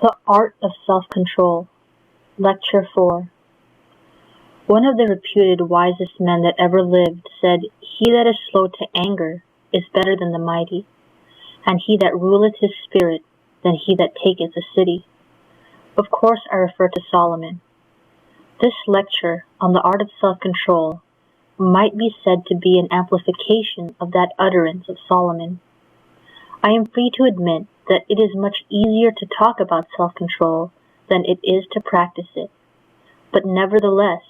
The Art of Self-Control, Lecture 4. One of the reputed wisest men that ever lived said, "He that is slow to anger is better than the mighty, and he that ruleth his spirit than he that taketh a city." Of course I refer to Solomon. This lecture on the art of self-control might be said to be an amplification of that utterance of Solomon. I am free to admit that it is much easier to talk about self-control than it is to practice it. But nevertheless,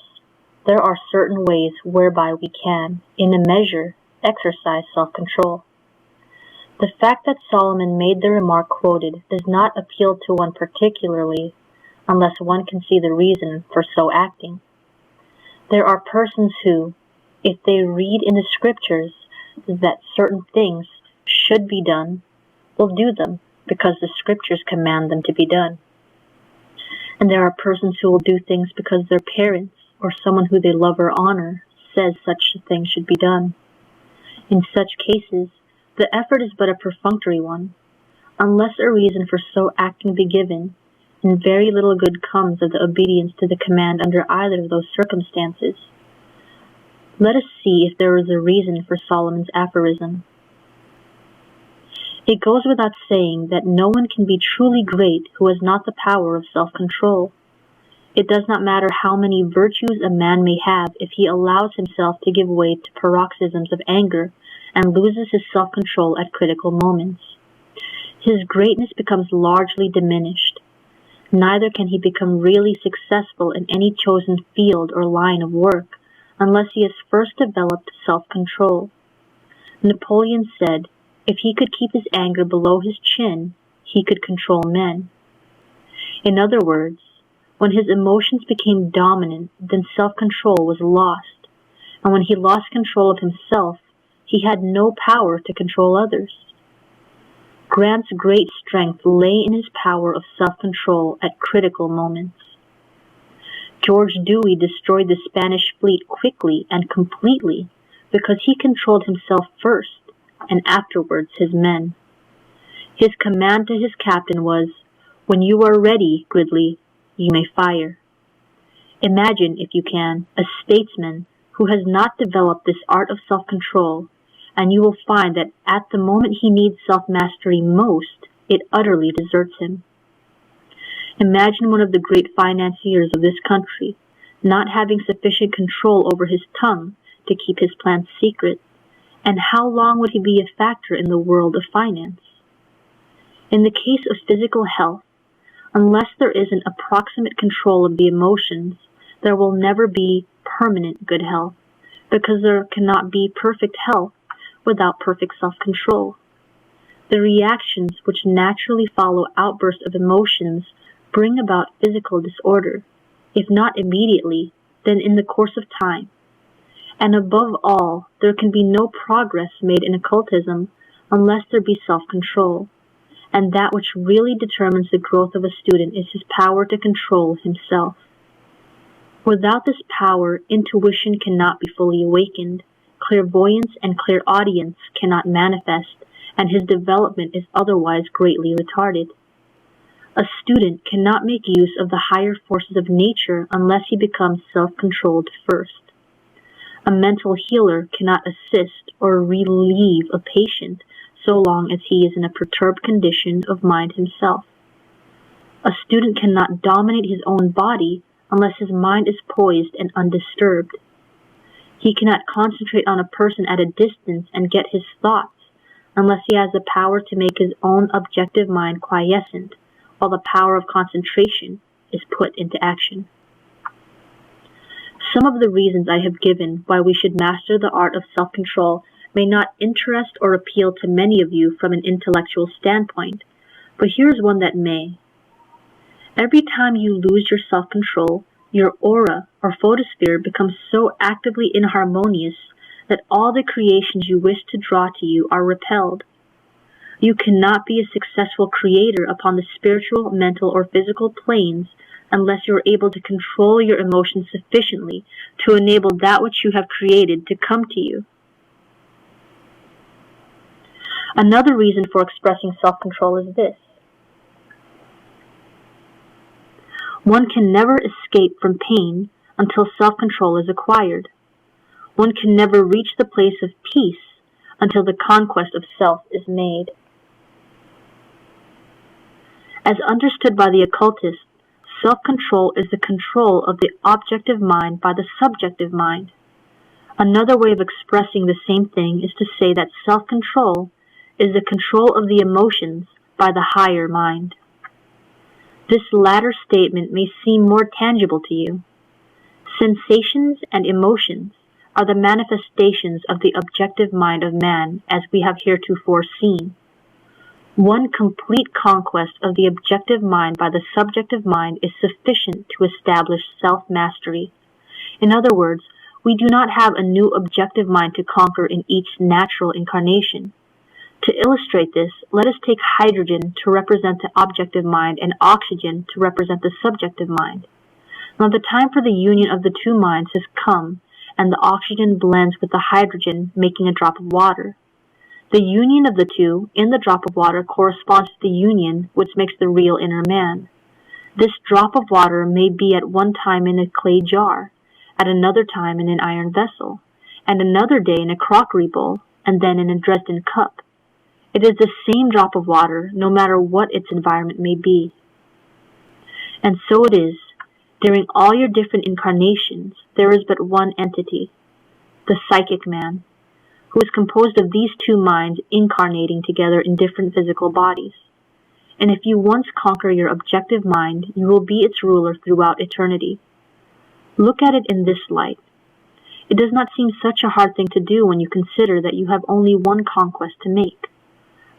there are certain ways whereby we can, in a measure, exercise self-control. The fact that Solomon made the remark quoted does not appeal to one particularly, unless one can see the reason for so acting. There are persons who, if they read in the scriptures that certain things should be done, will do them because the scriptures command them to be done. And there are persons who will do things because their parents or someone who they love or honor says such a thing should be done. In such cases, the effort is but a perfunctory one. Unless a reason for so acting be given, and very little good comes of the obedience to the command under either of those circumstances. Let us see if there is a reason for Solomon's aphorism. It goes without saying that no one can be truly great who has not the power of self-control. It does not matter how many virtues a man may have if he allows himself to give way to paroxysms of anger and loses his self-control at critical moments. His greatness becomes largely diminished. Neither can he become really successful in any chosen field or line of work unless he has first developed self-control. Napoleon said, if he could keep his anger below his chin, he could control men. In other words, when his emotions became dominant, then self-control was lost, and when he lost control of himself, he had no power to control others. Grant's great strength lay in his power of self-control at critical moments. George Dewey destroyed the Spanish fleet quickly and completely because he controlled himself first and afterwards his men. His command to his captain was, "When you are ready, Gridley, you may fire." Imagine, if you can, a statesman who has not developed this art of self-control, and you will find that at the moment he needs self-mastery most, it utterly deserts him. Imagine one of the great financiers of this country not having sufficient control over his tongue to keep his plans secret, and how long would he be a factor in the world of finance? In the case of physical health, unless there is an approximate control of the emotions, there will never be permanent good health, because there cannot be perfect health without perfect self-control. The reactions which naturally follow outbursts of emotions bring about physical disorder, if not immediately, then in the course of time. And above all, there can be no progress made in occultism unless there be self-control, and that which really determines the growth of a student is his power to control himself. Without this power, intuition cannot be fully awakened, clairvoyance and clairaudience cannot manifest, and his development is otherwise greatly retarded. A student cannot make use of the higher forces of nature unless he becomes self-controlled first. A mental healer cannot assist or relieve a patient so long as he is in a perturbed condition of mind himself. A student cannot dominate his own body unless his mind is poised and undisturbed. He cannot concentrate on a person at a distance and get his thoughts unless he has the power to make his own objective mind quiescent, while the power of concentration is put into action. Some of the reasons I have given why we should master the art of self-control may not interest or appeal to many of you from an intellectual standpoint, but here's one that may. Every time you lose your self-control, your aura or photosphere becomes so actively inharmonious that all the creations you wish to draw to you are repelled. You cannot be a successful creator upon the spiritual, mental, or physical planes unless you are able to control your emotions sufficiently to enable that which you have created to come to you. Another reason for expressing self-control is this. One can never escape from pain until self-control is acquired. One can never reach the place of peace until the conquest of self is made. As understood by the occultist, self-control is the control of the objective mind by the subjective mind. Another way of expressing the same thing is to say that self-control is the control of the emotions by the higher mind. This latter statement may seem more tangible to you. Sensations and emotions are the manifestations of the objective mind of man, as we have heretofore seen. One complete conquest of the objective mind by the subjective mind is sufficient to establish self-mastery. In other words, we do not have a new objective mind to conquer in each natural incarnation. To illustrate this, let us take hydrogen to represent the objective mind and oxygen to represent the subjective mind. Now the time for the union of the two minds has come, and the oxygen blends with the hydrogen, making a drop of water. The union of the two in the drop of water corresponds to the union which makes the real inner man. This drop of water may be at one time in a clay jar, at another time in an iron vessel, and another day in a crockery bowl, and then in a Dresden cup. It is the same drop of water, no matter what its environment may be. And so it is. During all your different incarnations, there is but one entity, the psychic man, who is composed of these two minds incarnating together in different physical bodies. And if you once conquer your objective mind, you will be its ruler throughout eternity. Look at it in this light. It does not seem such a hard thing to do when you consider that you have only one conquest to make.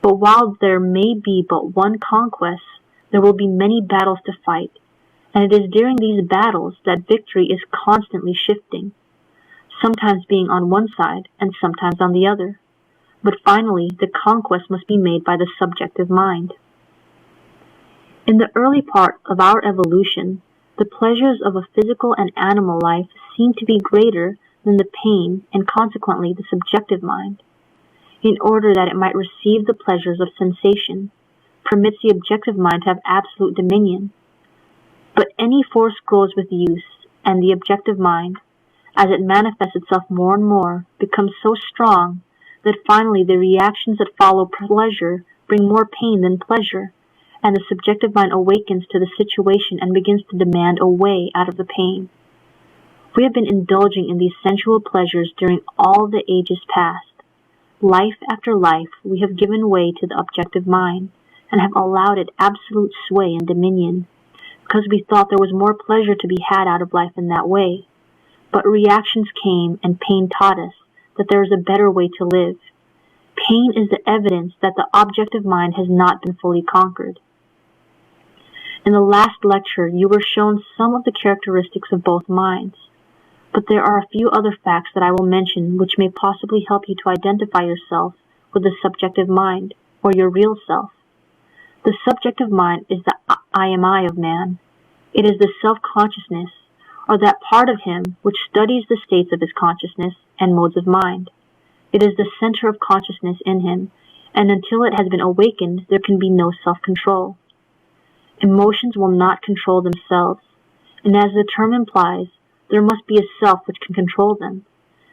But while there may be but one conquest, there will be many battles to fight, and it is during these battles that victory is constantly shifting, sometimes being on one side and sometimes on the other. But finally, the conquest must be made by the subjective mind. In the early part of our evolution, the pleasures of a physical and animal life seem to be greater than the pain and consequently the subjective mind. In order that it might receive the pleasures of sensation, permits the objective mind to have absolute dominion. But any force grows with use, and the objective mind, as it manifests itself more and more, becomes so strong that finally the reactions that follow pleasure bring more pain than pleasure, and the subjective mind awakens to the situation and begins to demand a way out of the pain. We have been indulging in these sensual pleasures during all the ages past. Life after life, we have given way to the objective mind, and have allowed it absolute sway and dominion, because we thought there was more pleasure to be had out of life in that way. But reactions came, and pain taught us that there is a better way to live. Pain is the evidence that the objective mind has not been fully conquered. In the last lecture, you were shown some of the characteristics of both minds. But there are a few other facts that I will mention which may possibly help you to identify yourself with the subjective mind, or your real self. The subjective mind is the I am I of man. It is the self-consciousness, or that part of him which studies the states of his consciousness and modes of mind. It is the center of consciousness in him, and until it has been awakened, there can be no self-control. Emotions will not control themselves, and as the term implies, there must be a self which can control them.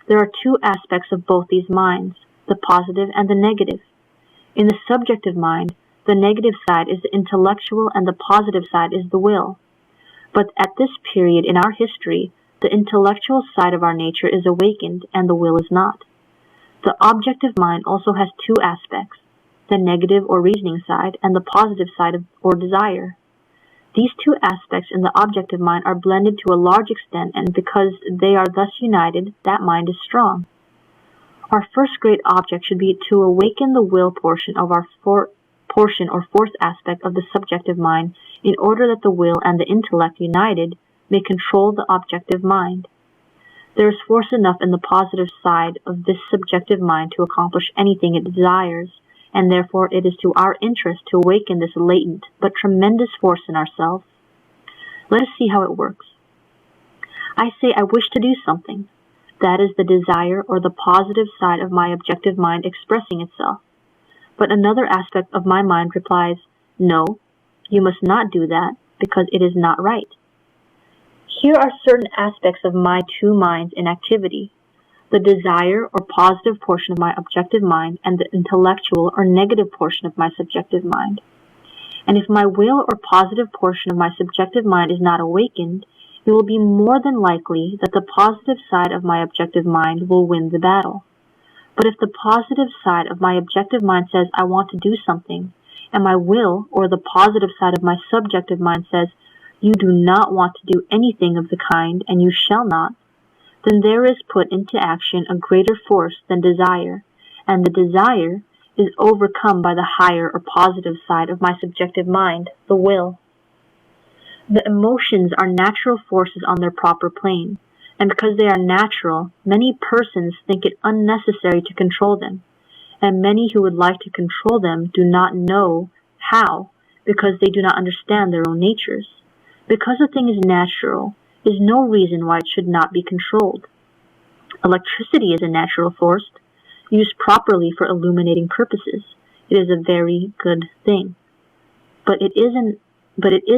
There are two aspects of both these minds, the positive and the negative. In the subjective mind, the negative side is the intellectual and the positive side is the will. But at this period in our history, the intellectual side of our nature is awakened and the will is not. The objective mind also has two aspects, the negative or reasoning side and the positive side or desire. These two aspects in the objective mind are blended to a large extent, and because they are thus united, that mind is strong. Our first great object should be to awaken the will portion of our fourth aspect of the subjective mind, in order that the will and the intellect united may control the objective mind. There is force enough in the positive side of this subjective mind to accomplish anything it desires, and therefore it is to our interest to awaken this latent but tremendous force in ourselves. Let us see how it works. I say I wish to do something. That is the desire or the positive side of my objective mind expressing itself. But another aspect of my mind replies, no, you must not do that because it is not right. Here are certain aspects of my two minds in activity: the desire or positive portion of my objective mind and the intellectual or negative portion of my subjective mind. And if my will or positive portion of my subjective mind is not awakened, it will be more than likely that the positive side of my objective mind will win the battle. But if the positive side of my objective mind says, I want to do something, and my will or the positive side of my subjective mind says, you do not want to do anything of the kind and you shall not, then there is put into action a greater force than desire, and the desire is overcome by the higher or positive side of my subjective mind, the will. The emotions are natural forces on their proper plane, and because they are natural, many persons think it unnecessary to control them, and many who would like to control them do not know how, because they do not understand their own natures. Because a thing is natural, is no reason why it should not be controlled. Electricity is a natural force, used properly for illuminating purposes. It is a very good thing. But it is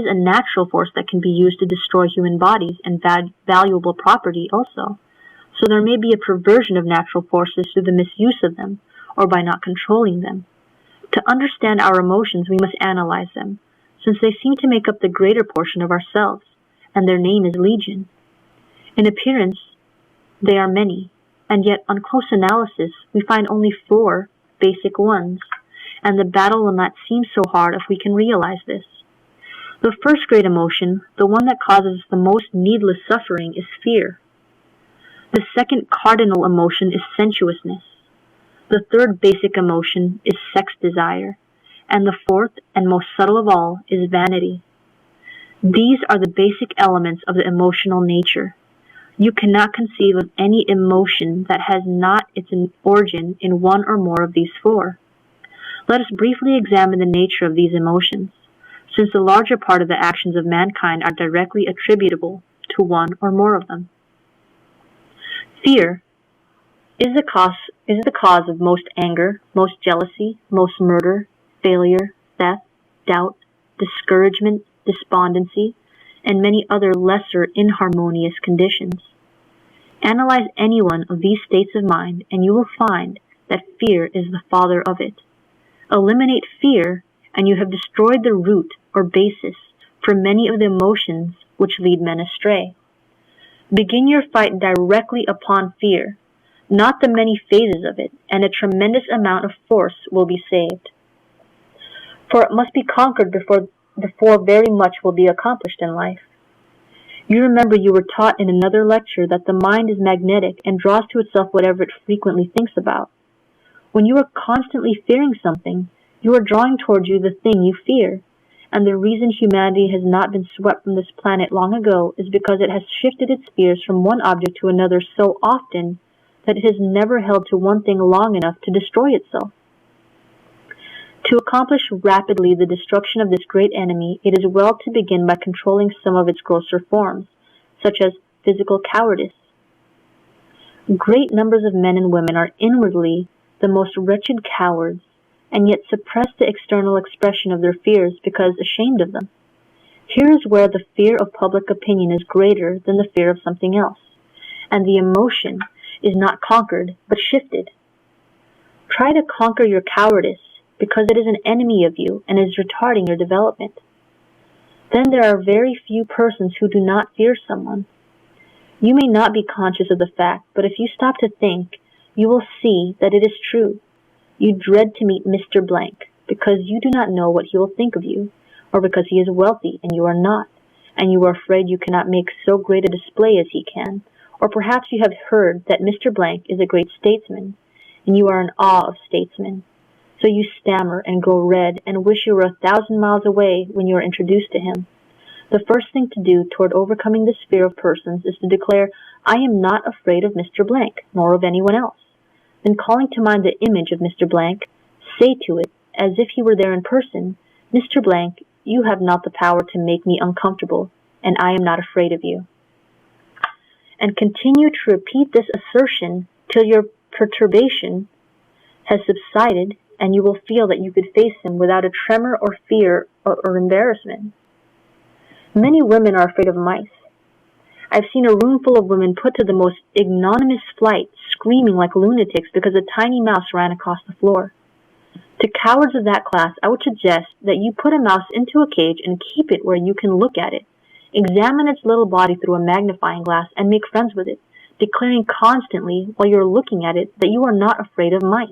a natural force that can be used to destroy human bodies and valuable property also. So there may be a perversion of natural forces through the misuse of them, or by not controlling them. To understand our emotions, we must analyze them, since they seem to make up the greater portion of ourselves, and their name is legion. In appearance, they are many, and yet on close analysis, we find only 4 basic ones, and the battle will not seem so hard if we can realize this. The first great emotion, the one that causes the most needless suffering, is fear. The second cardinal emotion is sensuousness. The third basic emotion is sex desire, and the fourth and most subtle of all is vanity. These are the basic elements of the emotional nature. You cannot conceive of any emotion that has not its origin in one or more of these 4. Let us briefly examine the nature of these emotions, since the larger part of the actions of mankind are directly attributable to one or more of them. Fear is the cause of most anger, most jealousy, most murder, failure, theft, doubt, discouragement, despondency, and many other lesser inharmonious conditions. Analyze any one of these states of mind, and you will find that fear is the father of it. Eliminate fear, and you have destroyed the root or basis for many of the emotions which lead men astray. Begin your fight directly upon fear, not the many phases of it, and a tremendous amount of force will be saved. For it must be conquered before very much will be accomplished in life. You remember you were taught in another lecture that the mind is magnetic and draws to itself whatever it frequently thinks about. When you are constantly fearing something, you are drawing towards you the thing you fear, and the reason humanity has not been swept from this planet long ago is because it has shifted its fears from one object to another so often that it has never held to one thing long enough to destroy itself. To accomplish rapidly the destruction of this great enemy, it is well to begin by controlling some of its grosser forms, such as physical cowardice. Great numbers of men and women are inwardly the most wretched cowards, and yet suppress the external expression of their fears because ashamed of them. Here is where the fear of public opinion is greater than the fear of something else, and the emotion is not conquered but shifted. Try to conquer your cowardice, because it is an enemy of you and is retarding your development. Then there are very few persons who do not fear someone. You may not be conscious of the fact, but if you stop to think, you will see that it is true. You dread to meet Mr. Blank because you do not know what he will think of you, or because he is wealthy and you are not, and you are afraid you cannot make so great a display as he can, or perhaps you have heard that Mr. Blank is a great statesman, and you are in awe of statesmen. So you stammer and grow red and wish you were 1,000 miles away when you are introduced to him. The first thing to do toward overcoming this fear of persons is to declare, I am not afraid of Mr. Blank, nor of anyone else. Then calling to mind the image of Mr. Blank, say to it, as if he were there in person, Mr. Blank, you have not the power to make me uncomfortable, and I am not afraid of you. And continue to repeat this assertion till your perturbation has subsided, and you will feel that you could face him without a tremor or fear or embarrassment. Many women are afraid of mice. I've seen a room full of women put to the most ignominious flight, screaming like lunatics because a tiny mouse ran across the floor. To cowards of that class, I would suggest that you put a mouse into a cage and keep it where you can look at it. Examine its little body through a magnifying glass and make friends with it, declaring constantly while you're looking at it that you are not afraid of mice,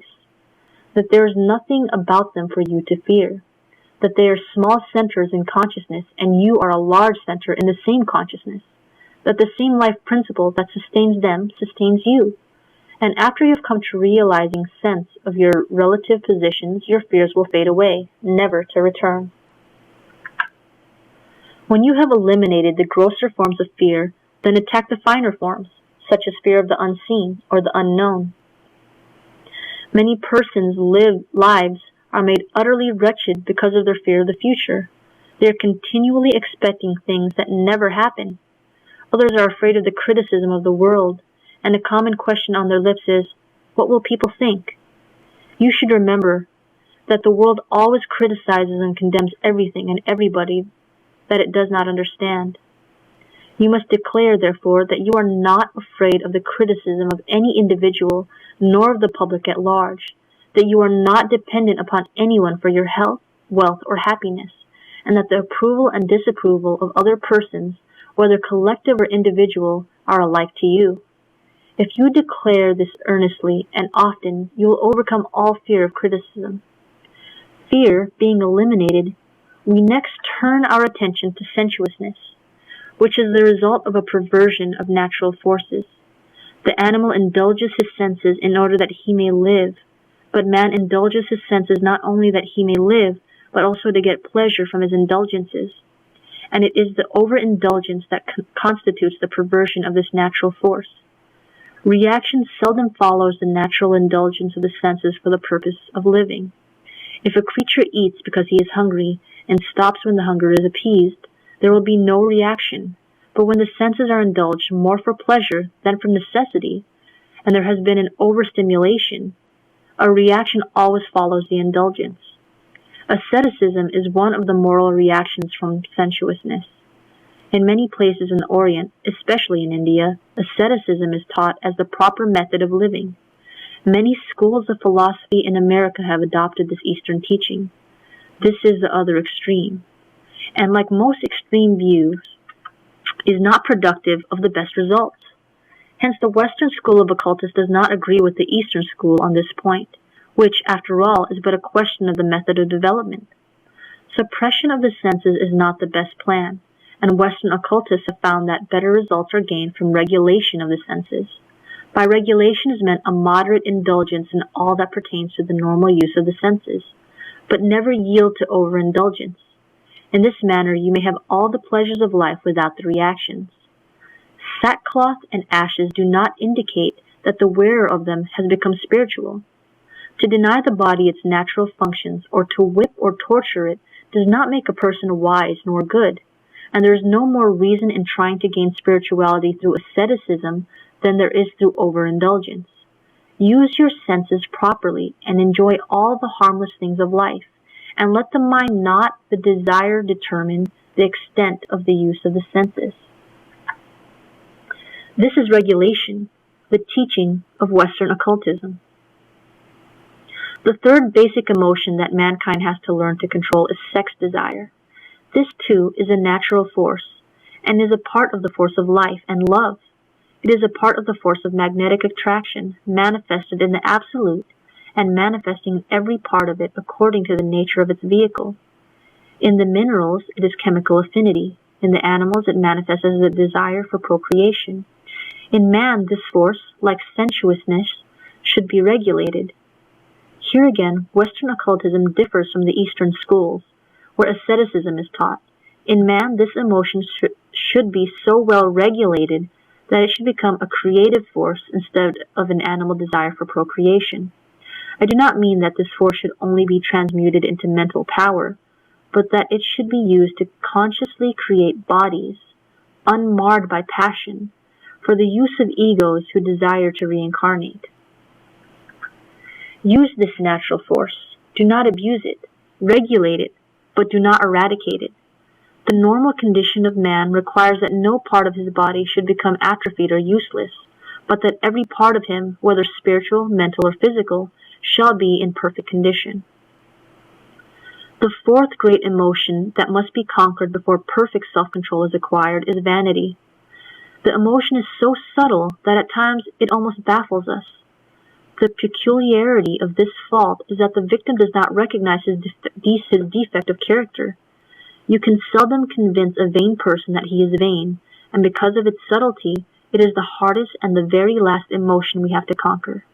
that there is nothing about them for you to fear, that they are small centers in consciousness and you are a large center in the same consciousness, that the same life principle that sustains them sustains you. And after you've come to realizing sense of your relative positions, your fears will fade away, never to return. When you have eliminated the grosser forms of fear, then attack the finer forms, such as fear of the unseen or the unknown. Many persons' lives are made utterly wretched because of their fear of the future. They are continually expecting things that never happen. Others are afraid of the criticism of the world, and a common question on their lips is, "What will people think?" You should remember that the world always criticizes and condemns everything and everybody that it does not understand. You must declare, therefore, that you are not afraid of the criticism of any individual, nor of the public at large, that you are not dependent upon anyone for your health, wealth, or happiness, and that the approval and disapproval of other persons, whether collective or individual, are alike to you. If you declare this earnestly and often, you will overcome all fear of criticism. Fear being eliminated, we next turn our attention to sensuousness, which is the result of a perversion of natural forces. The animal indulges his senses in order that he may live, but man indulges his senses not only that he may live, but also to get pleasure from his indulgences. And it is the overindulgence that constitutes the perversion of this natural force. Reaction seldom follows the natural indulgence of the senses for the purpose of living. If a creature eats because he is hungry and stops when the hunger is appeased, there will be no reaction. But when the senses are indulged more for pleasure than from necessity, and there has been an overstimulation, a reaction always follows the indulgence. Asceticism is one of the moral reactions from sensuousness. In many places in the Orient, especially in India, asceticism is taught as the proper method of living. Many schools of philosophy in America have adopted this Eastern teaching. This is the other extreme, and like most extreme views, is not productive of the best results. Hence, the Western school of occultists does not agree with the Eastern school on this point, which, after all, is but a question of the method of development. Suppression of the senses is not the best plan, and Western occultists have found that better results are gained from regulation of the senses. By regulation is meant a moderate indulgence in all that pertains to the normal use of the senses, but never yield to overindulgence. In this manner you may have all the pleasures of life without the reactions. Sackcloth and ashes do not indicate that the wearer of them has become spiritual. To deny the body its natural functions, or to whip or torture it, does not make a person wise nor good, and there is no more reason in trying to gain spirituality through asceticism than there is through overindulgence. Use your senses properly and enjoy all the harmless things of life, and let the mind, not the desire, determine the extent of the use of the senses. This is regulation, the teaching of Western occultism. The third basic emotion that mankind has to learn to control is sex desire. This, too, is a natural force, and is a part of the force of life and love. It is a part of the force of magnetic attraction, manifested in the absolute, and manifesting every part of it according to the nature of its vehicle. In the minerals, it is chemical affinity. In the animals, it manifests as a desire for procreation. In man, this force, like sensuousness, should be regulated. Here again, Western occultism differs from the Eastern schools, where asceticism is taught. In man, this emotion should be so well regulated that it should become a creative force instead of an animal desire for procreation. I do not mean that this force should only be transmuted into mental power, but that it should be used to consciously create bodies, unmarred by passion, for the use of egos who desire to reincarnate. Use this natural force. Do not abuse it. Regulate it, but do not eradicate it. The normal condition of man requires that no part of his body should become atrophied or useless, but that every part of him, whether spiritual, mental, or physical, shall be in perfect condition. The fourth great emotion that must be conquered before perfect self-control is acquired is vanity. The emotion is so subtle that at times it almost baffles us. The peculiarity of this fault is that the victim does not recognize his defect of character. You can seldom convince a vain person that he is vain, and because of its subtlety, it is the hardest and the very last emotion we have to conquer.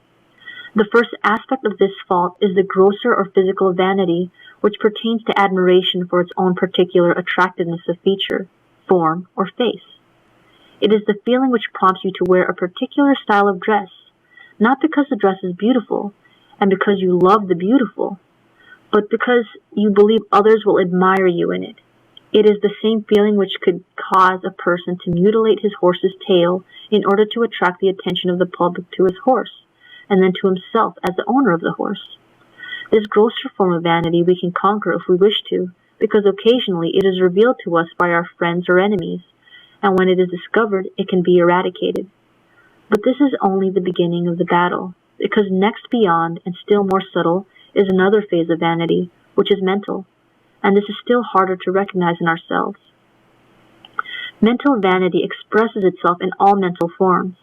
The first aspect of this fault is the grosser or physical vanity, which pertains to admiration for its own particular attractiveness of feature, form, or face. It is the feeling which prompts you to wear a particular style of dress, not because the dress is beautiful, and because you love the beautiful, but because you believe others will admire you in it. It is the same feeling which could cause a person to mutilate his horse's tail in order to attract the attention of the public to his horse, and then to himself as the owner of the horse. This grosser form of vanity we can conquer if we wish to, because occasionally it is revealed to us by our friends or enemies, and when it is discovered, it can be eradicated. But this is only the beginning of the battle, because next beyond, and still more subtle, is another phase of vanity, which is mental, and this is still harder to recognize in ourselves. Mental vanity expresses itself in all mental forms.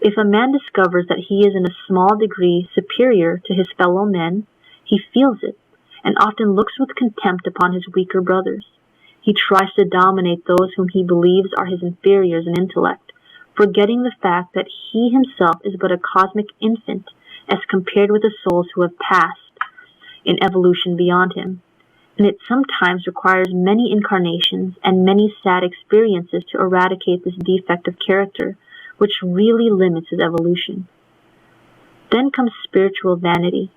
If a man discovers that he is in a small degree superior to his fellow men, he feels it, and often looks with contempt upon his weaker brothers. He tries to dominate those whom he believes are his inferiors in intellect, forgetting the fact that he himself is but a cosmic infant as compared with the souls who have passed in evolution beyond him. And it sometimes requires many incarnations and many sad experiences to eradicate this defect of character, which really limits his evolution. Then comes spiritual vanity,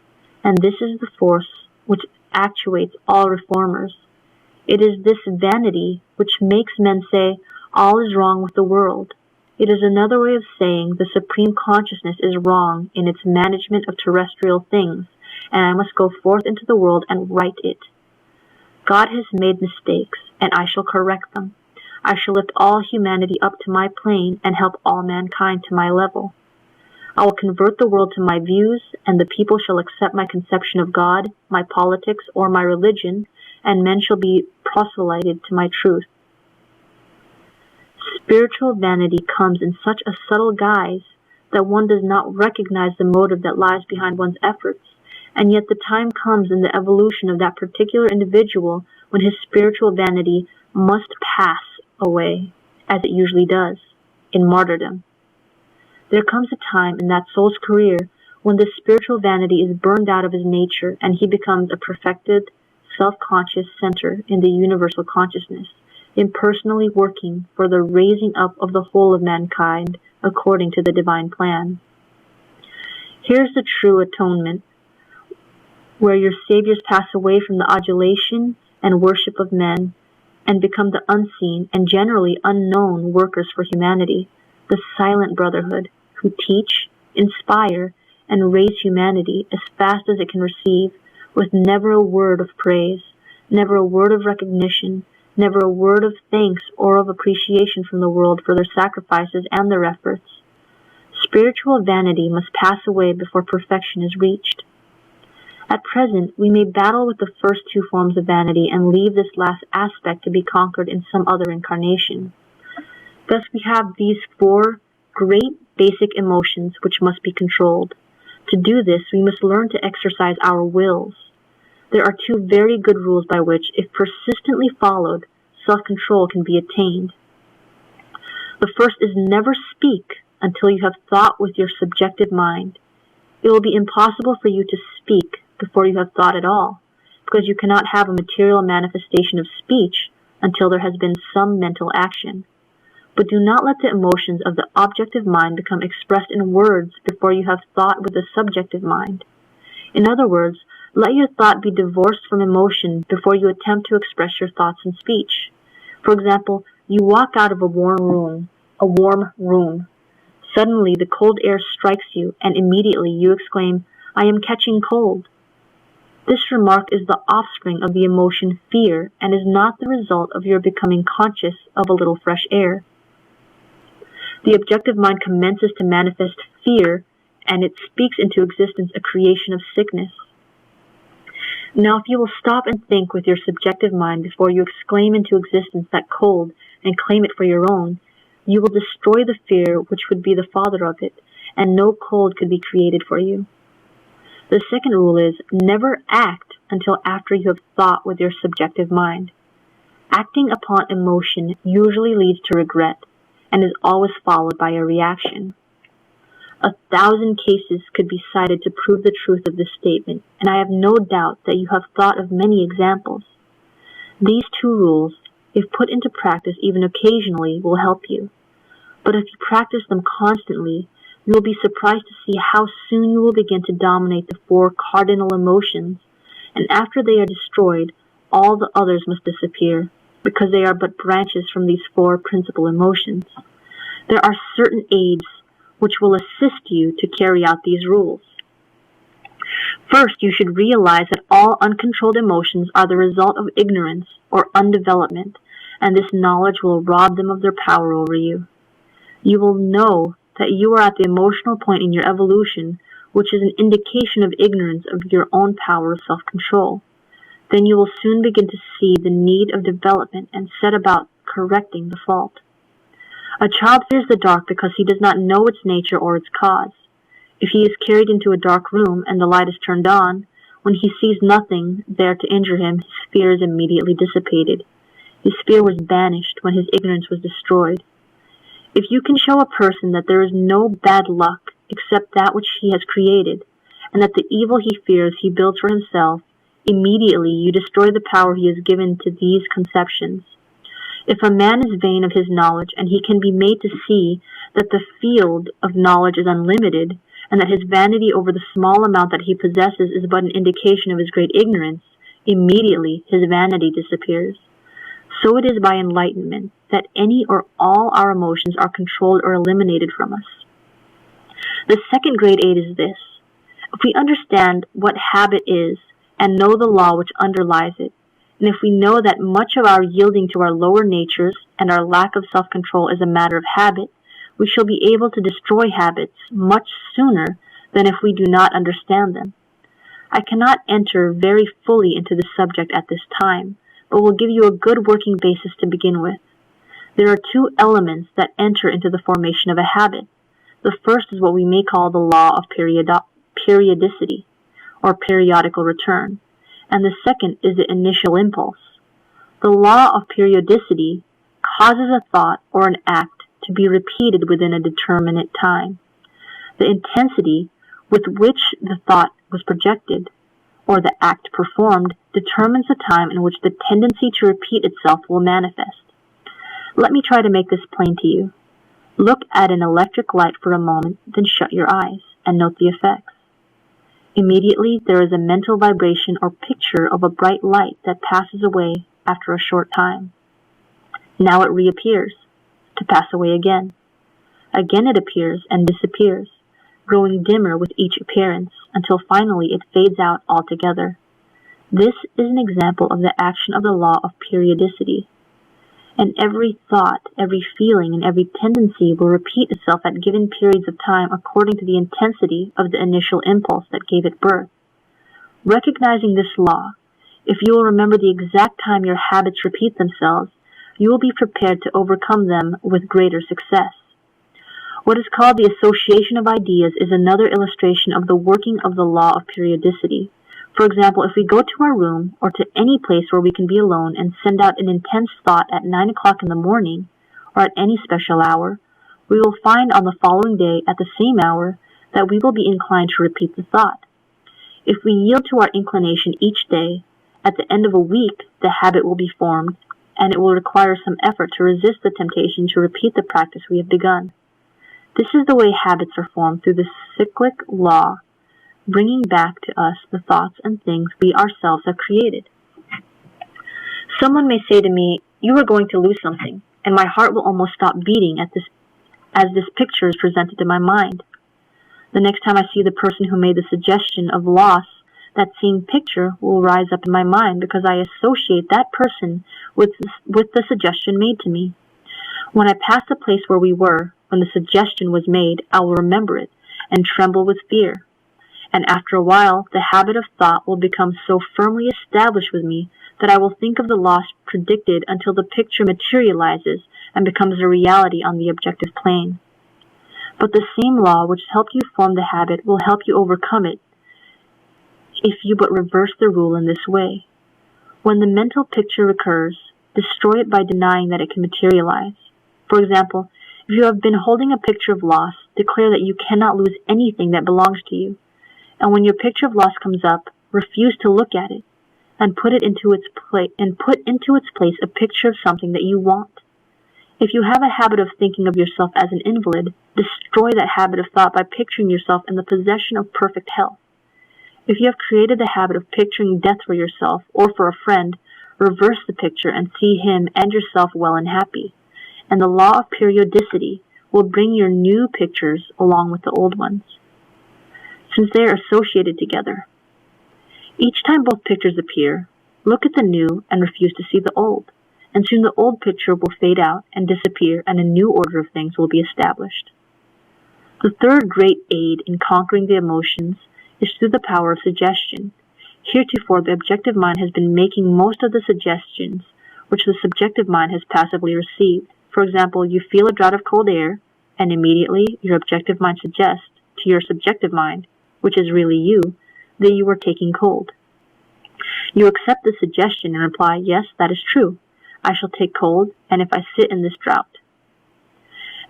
and this is the force which actuates all reformers. It is this vanity which makes men say, all is wrong with the world. It is another way of saying the supreme consciousness is wrong in its management of terrestrial things, and I must go forth into the world and right it. God has made mistakes, and I shall correct them. I shall lift all humanity up to my plane and help all mankind to my level. I will convert the world to my views, and the people shall accept my conception of God, my politics, or my religion, and men shall be proselyted to my truth. Spiritual vanity comes in such a subtle guise that one does not recognize the motive that lies behind one's efforts, and yet the time comes in the evolution of that particular individual when his spiritual vanity must pass away, as it usually does, in martyrdom. There comes a time in that soul's career when this spiritual vanity is burned out of his nature and he becomes a perfected, self-conscious center in the universal consciousness, impersonally working for the raising up of the whole of mankind according to the divine plan. Here's the true atonement, where your saviors pass away from the adulation and worship of men and become the unseen and generally unknown workers for humanity, the silent brotherhood, who teach, inspire, and raise humanity as fast as it can receive, with never a word of praise, never a word of recognition, never a word of thanks or of appreciation from the world for their sacrifices and their efforts. Spiritual vanity must pass away before perfection is reached. At present, we may battle with the first two forms of vanity and leave this last aspect to be conquered in some other incarnation. Thus we have these four great basic emotions which must be controlled. To do this, we must learn to exercise our wills. There are two very good rules by which, if persistently followed, self-control can be attained. The first is never speak until you have thought with your subjective mind. It will be impossible for you to speak before you have thought at all, because you cannot have a material manifestation of speech until there has been some mental action. But do not let the emotions of the objective mind become expressed in words before you have thought with the subjective mind. In other words, let your thought be divorced from emotion before you attempt to express your thoughts in speech. For example, you walk out of a warm room. Suddenly the cold air strikes you, and immediately you exclaim, "I am catching cold." This remark is the offspring of the emotion fear and is not the result of your becoming conscious of a little fresh air. The objective mind commences to manifest fear, and it speaks into existence a creation of sickness. Now, if you will stop and think with your subjective mind before you exclaim into existence that cold and claim it for your own, you will destroy the fear which would be the father of it, and no cold could be created for you. The second rule is, never act until after you have thought with your subjective mind. Acting upon emotion usually leads to regret, and is always followed by a reaction. 1,000 cases could be cited to prove the truth of this statement, and I have no doubt that you have thought of many examples. These two rules, if put into practice even occasionally, will help you. But if you practice them constantly, you will be surprised to see how soon you will begin to dominate the 4 cardinal emotions, and after they are destroyed, all the others must disappear, because they are but branches from these 4 principal emotions. There are certain aids which will assist you to carry out these rules. First, you should realize that all uncontrolled emotions are the result of ignorance or undevelopment, and this knowledge will rob them of their power over you. You will know that you are at the emotional point in your evolution, which is an indication of ignorance of your own power of self-control. Then you will soon begin to see the need of development and set about correcting the fault. A child fears the dark because he does not know its nature or its cause. If he is carried into a dark room and the light is turned on, when he sees nothing there to injure him, his fear is immediately dissipated. His fear was banished when his ignorance was destroyed. If you can show a person that there is no bad luck except that which he has created, and that the evil he fears he builds for himself, immediately you destroy the power he has given to these conceptions. If a man is vain of his knowledge, and he can be made to see that the field of knowledge is unlimited, and that his vanity over the small amount that he possesses is but an indication of his great ignorance, immediately his vanity disappears. So it is by enlightenment that any or all our emotions are controlled or eliminated from us. The second great aid is this. If we understand what habit is and know the law which underlies it, and if we know that much of our yielding to our lower natures and our lack of self-control is a matter of habit, we shall be able to destroy habits much sooner than if we do not understand them. I cannot enter very fully into this subject at this time, but will give you a good working basis to begin with. There are 2 elements that enter into the formation of a habit. The first is what we may call the law of periodicity, or periodical return, and the second is the initial impulse. The law of periodicity causes a thought or an act to be repeated within a determinate time. The intensity with which the thought was projected, or the act performed, determines the time in which the tendency to repeat itself will manifest. Let me try to make this plain to you. Look at an electric light for a moment, then shut your eyes, and note the effects. Immediately there is a mental vibration or picture of a bright light that passes away after a short time. Now it reappears, to pass away again. Again it appears and disappears, growing dimmer with each appearance, until finally it fades out altogether. This is an example of the action of the law of periodicity. And every thought, every feeling, and every tendency will repeat itself at given periods of time according to the intensity of the initial impulse that gave it birth. Recognizing this law, if you will remember the exact time your habits repeat themselves, you will be prepared to overcome them with greater success. What is called the association of ideas is another illustration of the working of the law of periodicity. For example, if we go to our room or to any place where we can be alone and send out an intense thought at 9 o'clock in the morning or at any special hour, we will find on the following day at the same hour that we will be inclined to repeat the thought. If we yield to our inclination each day, at the end of a week the habit will be formed, and it will require some effort to resist the temptation to repeat the practice we have begun. This is the way habits are formed through the cyclic law, bringing back to us the thoughts and things we ourselves have created. Someone may say to me, "You are going to lose something," and my heart will almost stop beating as this picture is presented to my mind. The next time I see the person who made the suggestion of loss, That same picture will rise up in my mind because I associate that person with the suggestion made to me. When I pass the place where we were, when the suggestion was made, I will remember it and tremble with fear. And after a while, the habit of thought will become so firmly established with me that I will think of the loss predicted until the picture materializes and becomes a reality on the objective plane. But the same law which helped you form the habit will help you overcome it if you but reverse the rule in this way. When the mental picture recurs, destroy it by denying that it can materialize. For example, if you have been holding a picture of loss, declare that you cannot lose anything that belongs to you. And when your picture of loss comes up, refuse to look at it and put into its place a picture of something that you want. If you have a habit of thinking of yourself as an invalid, destroy that habit of thought by picturing yourself in the possession of perfect health. If you have created the habit of picturing death for yourself or for a friend, reverse the picture and see him and yourself well and happy. And the law of periodicity will bring your new pictures along with the old ones, since they are associated together. Each time both pictures appear, look at the new and refuse to see the old, and soon the old picture will fade out and disappear and a new order of things will be established. The third great aid in conquering the emotions is through the power of suggestion. Heretofore, the objective mind has been making most of the suggestions which the subjective mind has passively received. For example, you feel a draught of cold air, and immediately your objective mind suggests to your subjective mind, which is really you, that you are taking cold. You accept the suggestion and reply, yes, that is true. I shall take cold, and if I sit in this draught.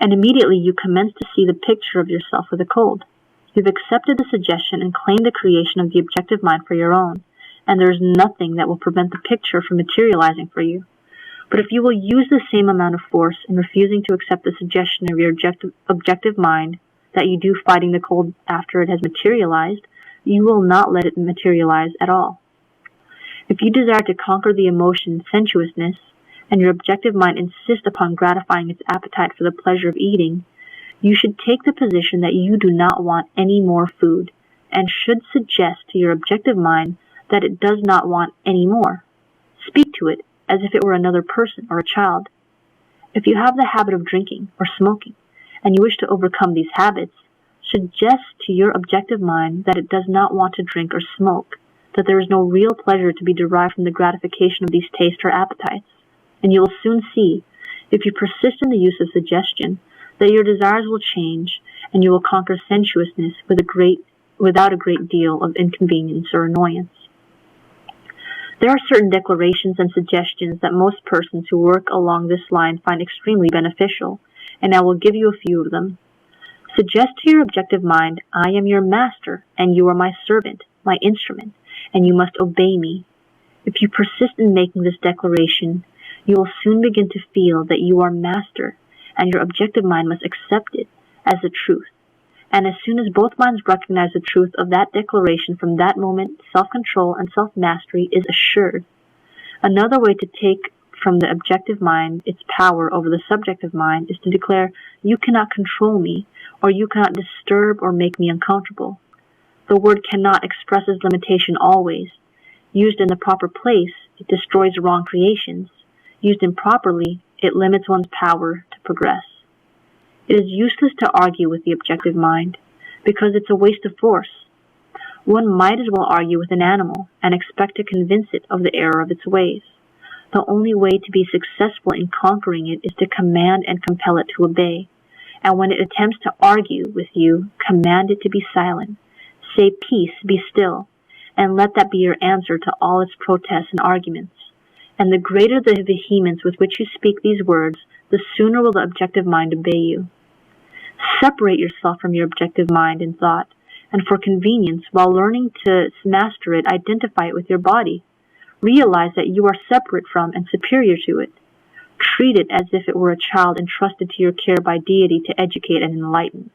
And immediately you commence to see the picture of yourself with a cold. You've accepted the suggestion and claimed the creation of the objective mind for your own, and there is nothing that will prevent the picture from materializing for you. But if you will use the same amount of force in refusing to accept the suggestion of your objective mind that you do fighting the cold after it has materialized, you will not let it materialize at all. If you desire to conquer the emotion sensuousness, and your objective mind insists upon gratifying its appetite for the pleasure of eating, you should take the position that you do not want any more food, and should suggest to your objective mind that it does not want any more. Speak to it as if it were another person or a child. If you have the habit of drinking or smoking, and you wish to overcome these habits, suggest to your objective mind that it does not want to drink or smoke, that there is no real pleasure to be derived from the gratification of these tastes or appetites, and you will soon see, if you persist in the use of suggestion, that your desires will change, and you will conquer sensuousness without a great deal of inconvenience or annoyance. There are certain declarations and suggestions that most persons who work along this line find extremely beneficial, and I will give you a few of them. Suggest to your objective mind, I am your master, and you are my servant, my instrument, and you must obey me. If you persist in making this declaration, you will soon begin to feel that you are master, and your objective mind must accept it as the truth. And as soon as both minds recognize the truth of that declaration, from that moment, self-control and self-mastery is assured. Another way to take from the objective mind its power over the subjective mind is to declare, you cannot control me, or you cannot disturb or make me uncomfortable. The word cannot expresses limitation always. Used in the proper place, it destroys wrong creations. Used improperly, it limits one's power to progress. It is useless to argue with the objective mind, because it's a waste of force. One might as well argue with an animal and expect to convince it of the error of its ways. The only way to be successful in conquering it is to command and compel it to obey. And when it attempts to argue with you, command it to be silent. Say, peace, be still, and let that be your answer to all its protests and arguments. And the greater the vehemence with which you speak these words, the sooner will the objective mind obey you. Separate yourself from your objective mind in thought, and for convenience, while learning to master it, identify it with your body. Realize that you are separate from and superior to it. Treat it as if it were a child entrusted to your care by deity to educate and enlighten.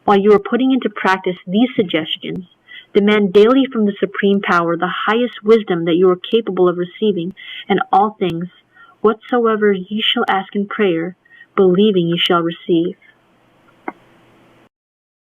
While you are putting into practice these suggestions, demand daily from the Supreme Power the highest wisdom that you are capable of receiving, and all things, whatsoever ye shall ask in prayer, believing ye shall receive.